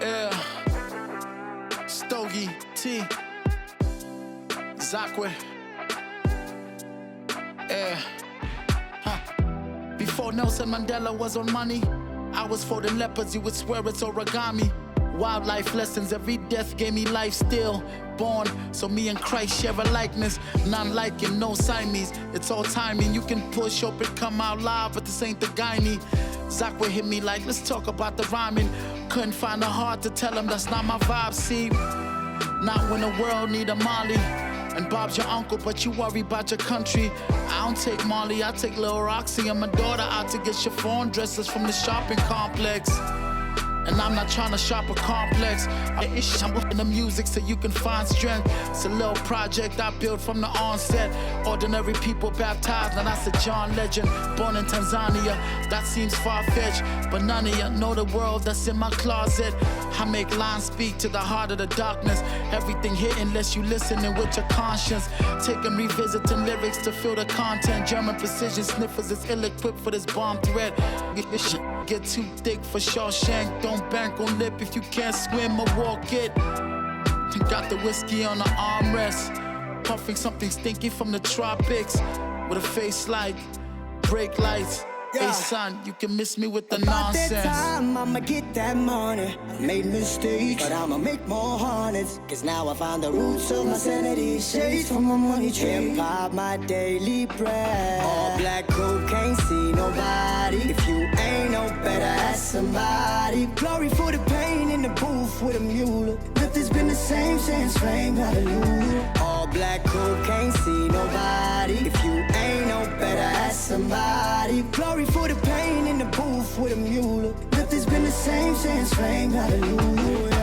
Yeah, Stogie T, Zakwe. Yeah, Before Nelson Mandela was on money, I was folding leopards, you would swear it's origami. Wildlife lessons, every death gave me life still. Born, so me and Christ share a likeness. None like him, no Siamese. It's all timing, you can push, hope it come out live, but this ain't the guy me. Zakwe hit me like, let's talk about the rhyming. Couldn't find the heart to tell him that's not my vibe, see. Not when the world need a Molly. And Bob's your uncle, but you worry about your country. I don't take Molly, I take Lil Roxy and my daughter out to get chiffon dresses from the shopping complex. And I'm not trying to shop a complex. I'm in the music so you can find strength. It's a little project I built from the onset. Ordinary people baptized, now that's a John Legend. Born in Tanzania, that seems far-fetched, but none of you know the world that's in my closet. I make lines speak to the heart of the darkness. Everything hit unless you listening with your conscience. Taking revisiting lyrics to feel the content. German precision sniffers is ill-equipped for this bomb threat. This shit get too thick for Shawshank. Don't bank on lip if you can't swim or walk it. Got the whiskey on the armrest, puffing something stinky from the tropics, with a face like brake lights. Yeah. Hey son, you can miss me with the About nonsense. that time, I'ma get that money. I made mistakes, but I'ma make more hundreds. Cause now I found the roots of my sanity. Shades from my money tree. Hip-hop, my daily bread. All black coke, can't see nobody. If you ain't no better, ask somebody. Glory for the pain in the booth with a mule. Nothing's been the same since flame, hallelujah. All black coke, can't see nobody. If you ain't no better, ask somebody. Glory for the pain in the booth with a mule. Nothing's been the same since flame, hallelujah.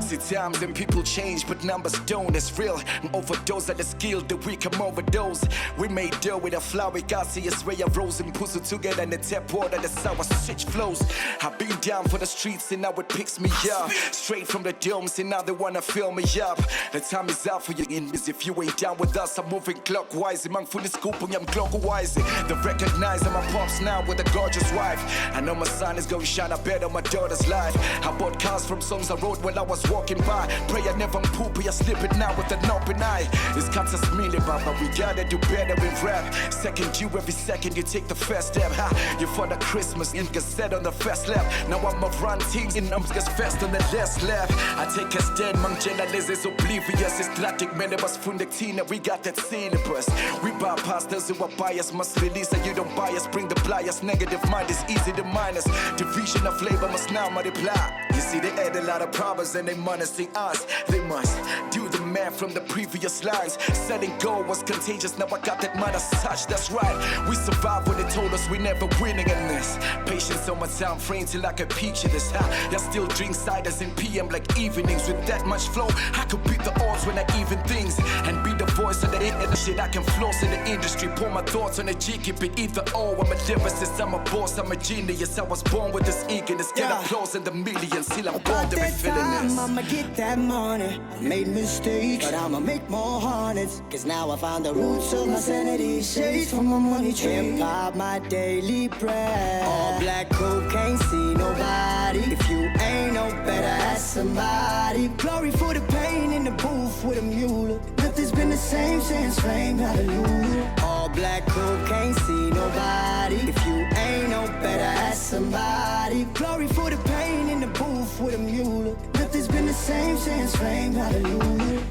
See times and people change, but numbers don't. It's real. An overdose of the skill that we can overdose. We made deal with a flower, gaseous ray of rose and pussy together in the tap water, the sour switch flows. I've been down for the streets and now it picks me up. Straight from the domes and now they wanna fill me up. The time is out for you in this. If you ain't down with us, I'm moving clockwise. Mang fully scooping, I'm clockwise. They recognize I'm a pops now with a gorgeous wife. I know my son is gonna shine a better my daughter's life. I bought cars from songs I wrote while I was walking by. Pray I never poopy, I slip it now with an open eye. It's cuts us really bad, but we gotta do better with rap. Second you every second you take the first step. Ha, you for the Christmas in set on the first lap. Now I'm a run teams in just fast on the last lap. I take a stand, mang journalists is oblivious. It's platic, man, it was fundectina, we got that syllabus. We bypass those who are biased, must release and you don't bias. Bring the pliers, negative mind is easy to minus. Division of labor must now multiply. You see they add a lot of problems and they menacing us. They must do the math from the previous lines. Setting goal was contagious, now I got that Midas touch, that's right. We survived when they told us we never winning in this. Patience on my time frame till I can picture this. I still drink ciders in PM like evenings. With that much flow, I could beat the odds when I even things. And be the voice of the internet shit, I can floss in the industry. Pour my thoughts on the G, keep it either or. I'm a lyricist, I'm a boss, I'm a genius. I was born with this eagerness, get applause in the millions. Till I'm born to be feeling this. I'ma get that money. I made mistakes, but I'ma make more hundreds. Cause now I found the roots of my sanity. Shades from my money tree. Hip-hop, my daily bread. All black coke, can't see nobody. If you ain't no better, ask somebody. Glory for the pain in the booth with a mule. Nothing's been the same since flame, hallelujah. All black coke, can't see nobody. If you ain't no better, ask somebody. Glory for the pain in the booth with a mule. Nothing's been the same since flame, hallelujah.